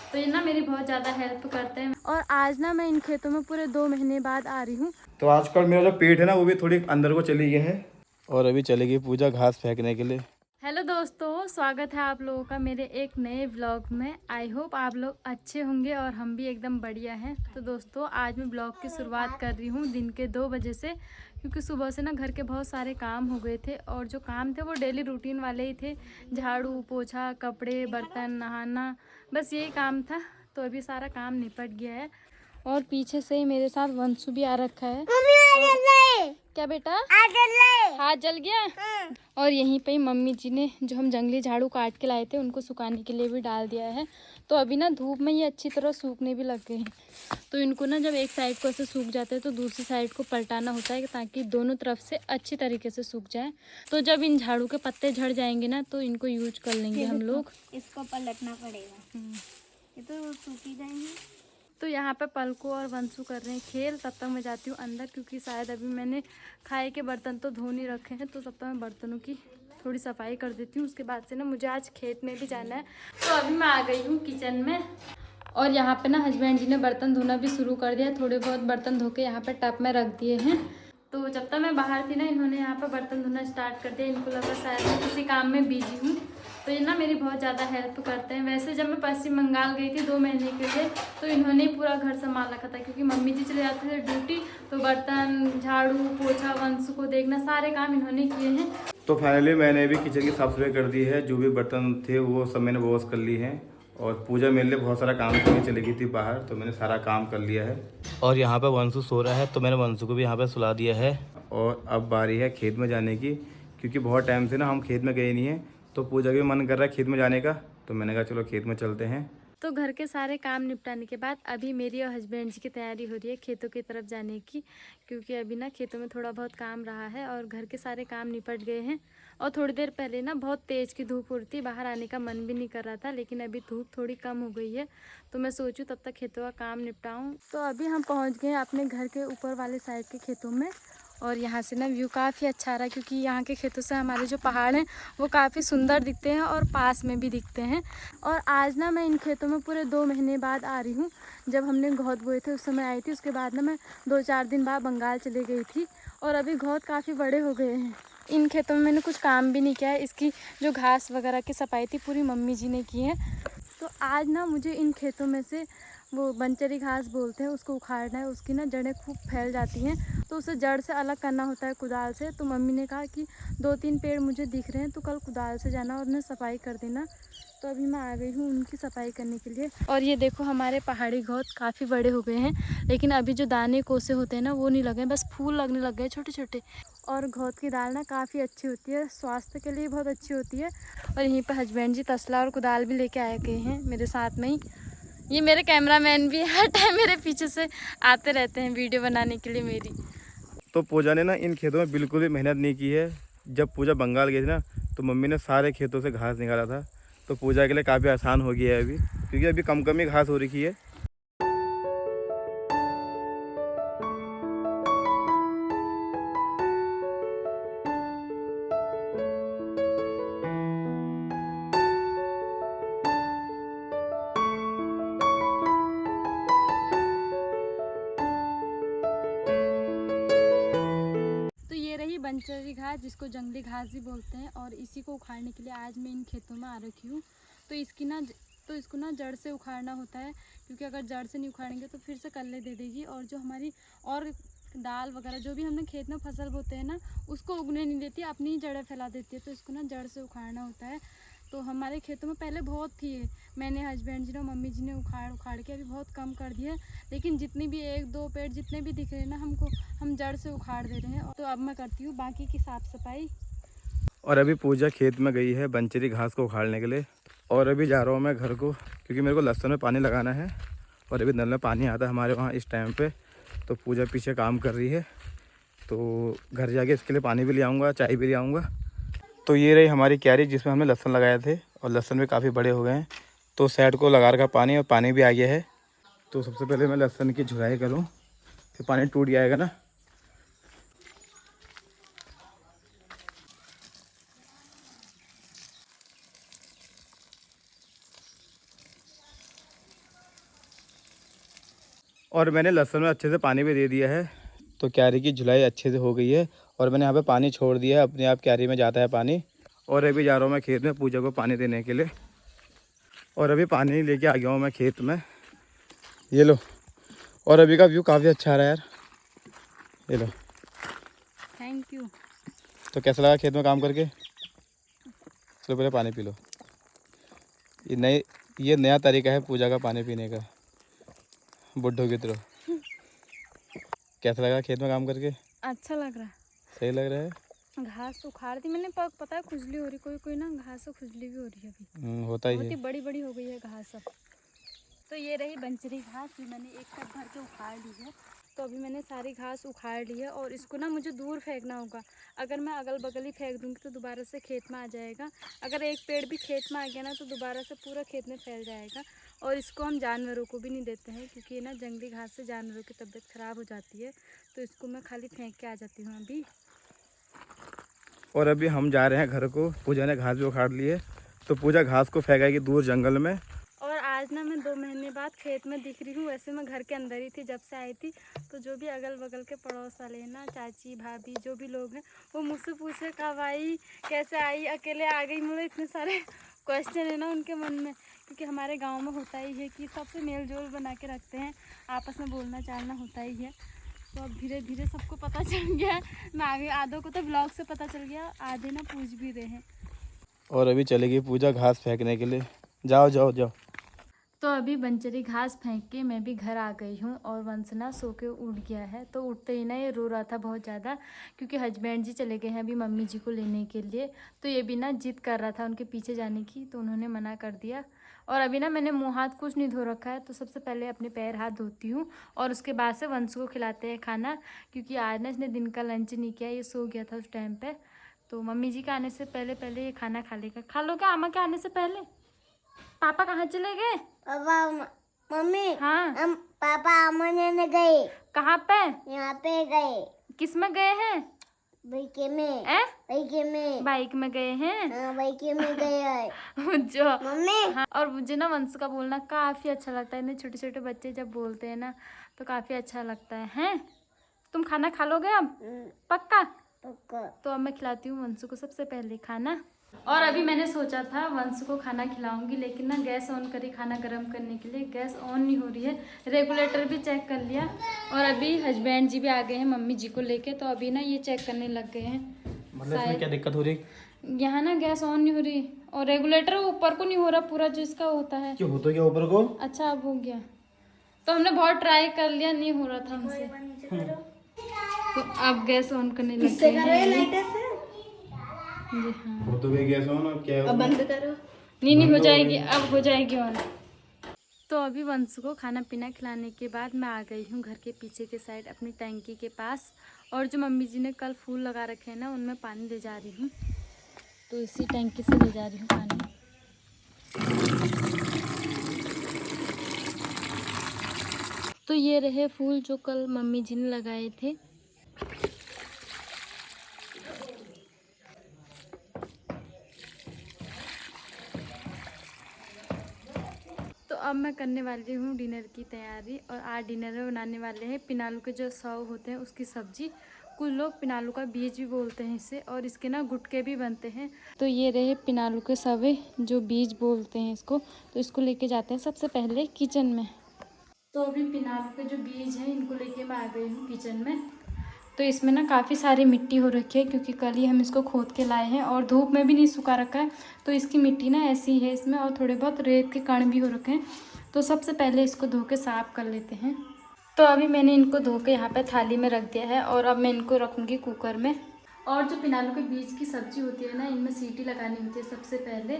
तो ये ना मेरी बहुत ज़्यादा हेल्प करते हैं। और आज ना मैं इन खेतों में पूरे 2 महीने बाद आ रही हूँ। तो आजकल मेरा जो पेट है ना वो भी थोड़ी अंदर को चली गई है और अभी चलेगी पूजा घास फेंकने के लिए। हेलो दोस्तों, स्वागत है आप लोगों का मेरे एक नए व्लॉग में। आई होप आप लोग अच्छे होंगे और हम भी एकदम बढ़िया हैं। तो दोस्तों आज मैं ब्लॉग की शुरुआत कर रही हूँ दिन के 2 बजे से, क्योंकि सुबह से ना घर के बहुत सारे काम हो गए थे और जो काम थे वो डेली रूटीन वाले ही थे। झाड़ू पोछा, कपड़े, बर्तन, नहाना, बस यही काम था। तो अभी सारा काम निपट गया है और पीछे से ही मेरे साथ वंशु भी आ रखा है। क्या बेटा, हाथ जल गया? और यहीं पे ही मम्मी जी ने जो हम जंगली झाड़ू काट के लाए थे उनको सुखाने के लिए भी डाल दिया है। तो अभी ना धूप में ये अच्छी तरह सूखने भी लग गए हैं। तो इनको ना जब एक साइड को ऐसे सूख जाते हैं तो दूसरी साइड को पलटाना होता है ताकि दोनों तरफ से अच्छी तरीके से सूख जाए। तो जब इन झाड़ू के पत्ते झड़ जाएंगे ना तो इनको यूज कर लेंगे हम लोग। इसको पलटना पड़ेगा, ये तो सूखी जाएंगे। तो यहाँ पे पलको और वंशु कर रहे हैं खेल। तब तक मैं जाती हूँ अंदर, क्योंकि शायद अभी मैंने खाए के बर्तन तो धो नहीं रखे हैं। तो तब तक मैं बर्तनों की थोड़ी सफाई कर देती हूँ। उसके बाद से ना मुझे आज खेत में भी जाना है। तो अभी मैं आ गई हूँ किचन में और यहाँ पे ना हस्बैंड जी ने बर्तन धोना भी शुरू कर दिया। थोड़े बहुत बर्तन धो के यहाँ पे टब में रख दिए हैं। तो जब तक मैं बाहर थी ना इन्होंने यहाँ पे बर्तन धोना स्टार्ट कर दिया। इनको लगा शायद मैं किसी काम में बिजी हूँ। तो ये ना मेरी बहुत ज़्यादा हेल्प करते हैं। वैसे जब मैं पश्चिम बंगाल गई थी 2 महीने के लिए तो इन्होंने ही पूरा घर संभाल रखा था, क्योंकि मम्मी जी चले जाते थे ड्यूटी। तो बर्तन, झाड़ू पोछा, वंशु को देखना, सारे काम इन्होंने किए हैं। तो फाइनली मैंने भी किचन की साफ सफाई कर दी है। जो भी बर्तन थे वो सब मैंने वॉश कर ली हैं और पूजा मेरे लिए बहुत सारा काम करके चली गई थी बाहर, तो मैंने सारा काम कर लिया है। और यहाँ पे वंशु सो रहा है तो मैंने वंशु को भी यहाँ पे सुला दिया है। और अब बारी है खेत में जाने की, क्योंकि बहुत टाइम से ना हम खेत में गए नहीं हैं। तो पूजा का भी मन कर रहा है खेत में जाने का, तो मैंने कहा चलो खेत में चलते हैं। तो घर के सारे काम निपटाने के बाद अभी मेरी और हस्बैंड जी की तैयारी हो रही है खेतों की तरफ जाने की, क्योंकि अभी ना खेतों में थोड़ा बहुत काम रहा है और घर के सारे काम निपट गए हैं। और थोड़ी देर पहले ना बहुत तेज़ की धूप हो रही थी, बाहर आने का मन भी नहीं कर रहा था, लेकिन अभी धूप थोड़ी कम हो गई है। तो मैं सोचूं तब तक खेतों का काम निपटाऊं। तो अभी हम पहुँच गए अपने घर के ऊपर वाले साइड के खेतों में और यहाँ से ना व्यू काफ़ी अच्छा आ रहा है, क्योंकि यहाँ के खेतों से हमारे जो पहाड़ हैं वो काफ़ी सुंदर दिखते हैं और पास में भी दिखते हैं। और आज ना मैं इन खेतों में पूरे 2 महीने बाद आ रही हूँ। जब हमने घौद बोए थे उस समय आई थी, उसके बाद ना मैं 2-4 दिन बाद बंगाल चली गई थी और अभी घौद काफ़ी बड़े हो गए हैं। इन खेतों में मैंने कुछ काम भी नहीं किया है। इसकी जो घास वगैरह की सफाई थी पूरी मम्मी जी ने की है। तो आज ना मुझे इन खेतों में से वो बंचरी घास बोलते हैं उसको उखाड़ना है। उसकी ना जड़ें खूब फैल जाती हैं, तो उसे जड़ से अलग करना होता है कुदाल से। तो मम्मी ने कहा कि 2-3 पेड़ मुझे दिख रहे हैं तो कल कुदाल से जाना और उन्हें सफाई कर देना। तो अभी मैं आ गई हूँ उनकी सफाई करने के लिए। और ये देखो हमारे पहाड़ी घौद काफ़ी बड़े हो गए हैं, लेकिन अभी जो दाने कोसे होते हैं ना वो नहीं लगे, बस फूल लगने लग गए छोटे छोटे। और घौद की दाल ना काफ़ी अच्छी होती है, स्वास्थ्य के लिए बहुत अच्छी होती है। और यहीं पर हस्बैंड जी तसला और कुदाल भी लेके आए गए हैं मेरे साथ में ही। ये मेरे कैमरामैन भी हर टाइम मेरे पीछे से आते रहते हैं वीडियो बनाने के लिए मेरी। तो पूजा ने ना इन खेतों में बिल्कुल भी मेहनत नहीं की है। जब पूजा बंगाल गई थी ना तो मम्मी ने सारे खेतों से घास निकाला था। तो पूजा के लिए काफ़ी आसान हो गया है अभी, क्योंकि अभी कम कम ही घास हो रखी है। तो ये रही बंचरी घास, जिसको जंगली घास भी बोलते हैं, और इसी को उखाड़ने के लिए आज मैं इन खेतों में आ रखी हूँ। तो इसको ना जड़ से उखाड़ना होता है, क्योंकि अगर जड़ से नहीं उखाड़ेंगे तो फिर से कल्ले दे देगी और जो हमारी और दाल वगैरह जो भी हमने खेत में फसल बोते हैं ना उसको उगने नहीं देती, अपनी ही जड़ें फैला देती है। तो इसको ना जड़ से उखाड़ना होता है। तो हमारे खेतों में पहले बहुत थी, मैंने हस्बैंड जी ने मम्मी जी ने उखाड़ के अभी बहुत कम कर दिया है, लेकिन जितनी भी 1-2 पेड़ जितने भी दिख रहे हैं ना हमको, हम जड़ से उखाड़ दे रहे हैं। तो अब मैं करती हूँ बाकी की साफ़ सफाई। और अभी पूजा खेत में गई है बंचरी घास को उखाड़ने के लिए। और अभी जा रहा हूँ मैं घर को, क्योंकि मेरे को लहसुन में पानी लगाना है और अभी नल में पानी आता है हमारे वहाँ इस टाइम पे। तो पूजा पीछे काम कर रही है, तो घर जाके इसके लिए पानी भी ले आऊँगा, चाय भी ले आऊँगा। तो ये रही हमारी क्यारी जिसमें हमने लहसुन लगाए थे और लहसुन भी काफ़ी बड़े हो गए हैं। तो साइड को लगा रखा पानी और पानी भी आ गया है। तो सबसे पहले मैं लहसुन की झुराई करूँ, फिर पानी टूट जाएगा ना। और मैंने लहसुन में अच्छे से पानी भी दे दिया है, तो क्यारी की झुलाई अच्छे से हो गई है। और मैंने यहाँ पे पानी छोड़ दिया है, अपने आप क्यारी में जाता है पानी। और अभी जा रहा हूँ मैं खेत में पूजा को पानी देने के लिए। और अभी पानी लेके आ गया हूँ मैं खेत में, ये लो। और अभी का व्यू काफ़ी अच्छा आ रहा है यार, ये लो। Thank you. तो कैसा लगा खेत में काम करके? चलो पहले पानी पी लो। ये नया तरीका है पूजा का पानी पीने का, बुड्ढों की तरह। कैसा लगा खेत में काम करके? अच्छा लग रहा है। सही लग रहा है। घास उखाड़ दी मैंने, पर पता है खुजली हो रही, कोई कोई ना घास से खुजली भी हो रही है अभी। होता ही बहुत ही है। बड़ी बड़ी हो गई है घास अब। तो ये रही बंचरी घास, ये मैंने एक कप भर के उखाड़ ली है। तो अभी मैंने सारी घास उखाड़ ली है और इसको ना मुझे दूर फेंकना होगा। अगर मैं अगल बगल ही फेंक दूँगी तो दोबारा से खेत में आ जाएगा। अगर एक पेड़ भी खेत में आ गया ना तो दोबारा से पूरा खेत में फैल जाएगा। और इसको हम जानवरों को भी नहीं देते हैं, क्योंकि ये ना जंगली घास से जानवरों की तबीयत ख़राब हो जाती है। तो इसको मैं खाली फेंक के आ जाती हूँ अभी। और अभी हम जा रहे हैं घर को। पूजा ने घास भी उखाड़ ली है, तो पूजा घास को फेंकाएगी दूर जंगल में। और आज ना मैं 2 महीने बाद खेत में दिख रही हूँ। वैसे मैं घर के अंदर ही थी जब से आई थी। तो जो भी अगल बगल के पड़ोस वाले हैं ना, चाची भाभी जो भी लोग हैं, वो मुझसे पूछे कब आई, कैसे आई, अकेले आ गई। मतलब इतने सारे क्वेश्चन है ना उनके मन में, क्योंकि हमारे गांव में होता ही है कि सबसे मेल जोल बना के रखते हैं, आपस में बोलना चालना होता ही है। तो अब धीरे धीरे सबको पता चल गया है। मैं आगे आधों को तो ब्लॉग से पता चल गया, आधे ना पूछ भी रहे हैं। और अभी चलेगी पूजा घास फेंकने के लिए। जाओ जाओ जाओ। तो अभी बंचरी घास फेंक के मैं भी घर आ गई हूँ। और वंश ना सो के उठ गया है। तो उठते ही ना ये रो रहा था बहुत ज़्यादा, क्योंकि हस्बैंड जी चले गए हैं अभी मम्मी जी को लेने के लिए। तो ये भी ना जिद कर रहा था उनके पीछे जाने की, तो उन्होंने मना कर दिया। और अभी ना मैंने मुँह हाथ कुछ नहीं धो रखा है, तो सबसे पहले अपने पैर हाथ धोती हूँ और उसके बाद से वंश को खिलाते हैं खाना, क्योंकि आज ना इसने दिन का लंच नहीं किया, ये सो गया था उस टाइम पर। तो मम्मी जी के आने से पहले पहले ये खाना खा लेगा। खा लो क्या आमा के आने से पहले? पापा कहाँ चले गए? पापा मम्मी हाँ। पापा अमन ने गए। कहाँ पे? यहाँ पे गए। किस में गए हैं? बाइक में। ए? बाइक बाइक में में गए हैं। हाँ, बाइक में गए हैं। जो मम्मी हाँ, और मुझे ना वंश का बोलना काफ़ी अच्छा लगता है। इतने छोटे छोटे बच्चे जब बोलते हैं ना तो काफ़ी अच्छा लगता है। हैं? तुम खाना खा लोगे अब? पक्का? पक्का। तो अब मैं खिलाती हूँ वंश को सबसे पहले खाना। और अभी मैंने सोचा था वंश को खाना खिलाऊंगी, लेकिन ना गैस ऑन करी खाना गर्म करने के लिए, गैस ऑन नहीं हो रही है। रेगुलेटर भी चेक कर लिया। और अभी हस्बैंड जी भी आ गए हैं मम्मी जी को लेके, तो अभी ना ये चेक करने लग गए हैं। मतलब इसमें क्या दिक्कत हो रही? यहाँ ना गैस ऑन नहीं हो रही और रेगुलेटर ऊपर को नहीं हो रहा पूरा, जो इसका होता है। क्यों होता क्या ऊपर को? अच्छा अब हो गया। तो हमने बहुत ट्राई कर लिया, नहीं हो रहा था हमसे। तो अब गैस ऑन करने लग गए हैं। जी हाँ। हो तो गई गैस ऑन, अब क्या है? अब बंद करो। नहीं हो जाएगी, अब हो जाएगी ऑन। तो अभी वंश को खाना पीना खिलाने के बाद मैं आ गई हूँ घर के पीछे के साइड अपनी टैंकी के पास। और जो मम्मी जी ने कल फूल लगा रखे हैं ना, उनमें पानी ले जा रही हूँ। तो इसी टैंकी से ले जा रही हूँ पानी। तो ये रहे फूल जो कल मम्मी जी ने लगाए थे। तो अब मैं करने वाली हूँ डिनर की तैयारी। और आज डिनर में बनाने वाले हैं पिनालू के जो सौ होते हैं उसकी सब्जी। कुछ लोग पिनालू का बीज भी बोलते हैं इसे, और इसके ना गुटके भी बनते हैं। तो ये रहे पिनालू के सवे जो बीज बोलते हैं इसको। तो इसको लेके जाते हैं सबसे पहले किचन में। तो अभी पिनालू के जो बीज हैं इनको लेके मैं आ गई हूँ किचन में। तो इसमें ना काफ़ी सारी मिट्टी हो रखी है, क्योंकि कल ही हम इसको खोद के लाए हैं और धूप में भी नहीं सुखा रखा है। तो इसकी मिट्टी ना ऐसी है इसमें, और थोड़े बहुत रेत के कण भी हो रखे हैं। तो सबसे पहले इसको धो के साफ़ कर लेते हैं। तो अभी मैंने इनको धो के यहाँ पे थाली में रख दिया है और अब मैं इनको रखूँगी कुकर में। और जो पिनालू के बीज की सब्ज़ी होती है ना, इनमें सीटी लगानी होती है सबसे पहले।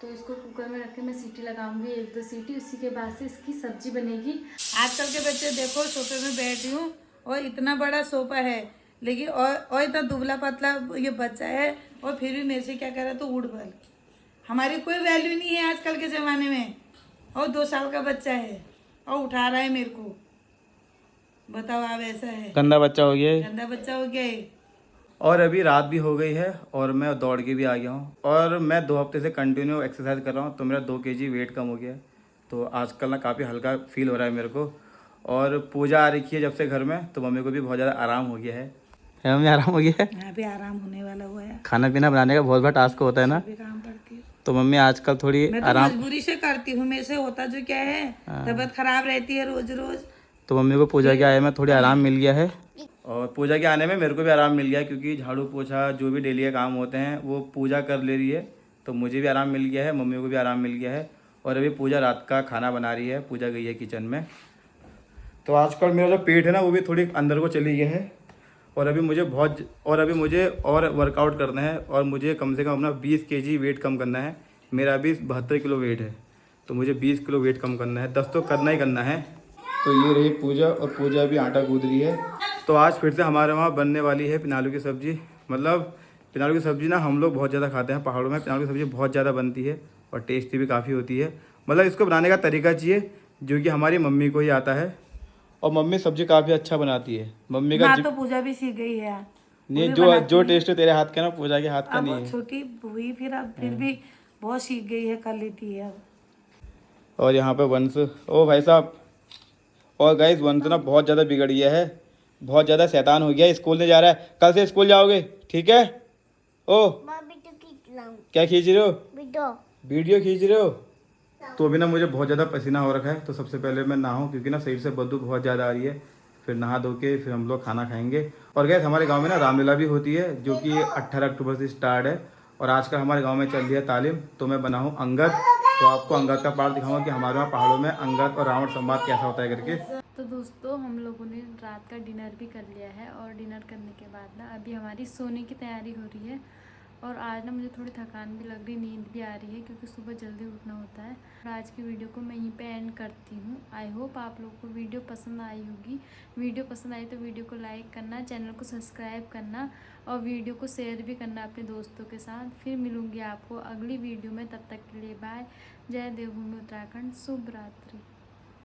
तो इसको कुकर में रख के मैं सीटी लगाऊंगी 1-2 सीटी, उसी के बाद से इसकी सब्जी बनेगी। आजकल के बच्चे देखो सोफे में बैठी हूँ और इतना बड़ा सोफा है, लेकिन और इतना दुबला पतला ये बच्चा है और फिर भी मेरे से क्या करा तो उड़ बल। हमारी कोई वैल्यू नहीं है आजकल के ज़माने में। और 2 साल का बच्चा है और उठा रहा है मेरे को। बताओ आप, ऐसा है? गंदा बच्चा हो गया है। गंदा बच्चा हो गया है। और अभी रात भी हो गई है और मैं दौड़ के भी आ गया हूँ। और मैं 2 हफ्ते से कंटिन्यू एक्सरसाइज कर रहा हूँ, तो मेरा 2 kg वेट कम हो गया है। तो आजकल ना काफ़ी हल्का फील हो रहा है मेरे को। और पूजा आ रखी है जब से घर में, तो मम्मी को भी बहुत ज़्यादा आराम हो गया है मम्मी? आराम हो गया है, यहाँ पे आराम होने वाला हुआ है। खाना पीना बनाने का बहुत बड़ा टास्क होता है ना, भी काम करती हूँ तो मम्मी आजकल थोड़ी मैं, तो आराम, मजबूरी से करती हूँ। मेरे से होता जो क्या है, तबीयत खराब रहती है रोज रोज। तो मम्मी को पूजा के आए में थोड़ी आराम मिल गया है, और पूजा के आने में मेरे को भी आराम मिल गया है, क्योंकि झाड़ू पोछा जो भी डेली के काम होते हैं वो पूजा कर ले रही है, तो मुझे भी आराम मिल गया है, मम्मी को भी आराम मिल गया है। और अभी पूजा रात का खाना बना रही है, पूजा गई है किचन में। तो आजकल मेरा जो पेट है ना वो भी थोड़ी अंदर को चली गया है, और अभी मुझे और वर्कआउट करना है, और मुझे कम से कम अपना 20 kg वेट कम करना है। मेरा अभी 72 किलो वेट है, तो मुझे 20 किलो वेट कम करना है, 10 तो करना ही करना है। तो ये रही पूजा, और पूजा भी आटा गूंद रही है। तो आज फिर से हमारे वहाँ बनने वाली है पिनालू की सब्ज़ी। मतलब पिनालू की सब्ज़ी ना हम लोग बहुत ज़्यादा खाते हैं पहाड़ों में, पिनालू की सब्ज़ी बहुत ज़्यादा बनती है और टेस्टी भी काफ़ी होती है। मतलब इसको बनाने का तरीका चाहिए जो कि हमारी मम्मी को ही आता है, और मम्मी सब्ज़ी काफ़ी अच्छा बनाती है। मम्मी का हाँ, तो पूजा भी सीख गई है यार। नहीं, वो भी जो बनाती है। टेस्ट तेरे हाथ का ना पूजा के हाथ का अब नहीं वो है। छोटी हुई फिर, अब फिर भी बहुत सीख गई है, कर लेती है अब। और यहाँ पे वंश, ओ भाई साहब, और गाइस वंश ना बहुत ज़्यादा बिगड़ गया है, बहुत ज़्यादा शैतान हो गया है, स्कूल नहीं जा रहा है। कल से स्कूल जाओगे, ठीक है? ओ क्या खींच रहे हो? वीडियो खींच रहे हो? तो अभी ना मुझे बहुत ज़्यादा पसीना हो रखा है, तो सबसे पहले मैं नहाऊं, क्योंकि ना शरीर से बदबू बहुत ज़्यादा आ रही है। फिर नहा धो के फिर हम लोग खाना खाएंगे। और गैस हमारे गांव में ना रामलीला भी होती है, जो कि 18 अक्टूबर से स्टार्ट है, और आजकल हमारे गांव में चल रही है तालीम। तो मैं बना हूँ अंगद, तो आपको अंगद का पार्ट दिखाऊंगा कि हमारे वहाँ पहाड़ों में अंगद और रावण संवाद कैसा होता है करके। तो दोस्तों हम लोगों ने रात का डिनर भी कर लिया है, और डिनर करने के बाद ना अभी हमारी सोने की तैयारी हो रही है। और आज ना मुझे थोड़ी थकान भी लग रही, नींद भी आ रही है, क्योंकि सुबह जल्दी उठना होता है। और आज की वीडियो को मैं यहीं पे एंड करती हूँ। आई होप आप लोगों को वीडियो पसंद आई होगी। वीडियो पसंद आई तो वीडियो को लाइक करना, चैनल को सब्सक्राइब करना, और वीडियो को शेयर भी करना अपने दोस्तों के साथ। फिर मिलूँगी आपको अगली वीडियो में, तब तक के लिए बाय। जय देवभूमि उत्तराखंड, शुभ रात्रि।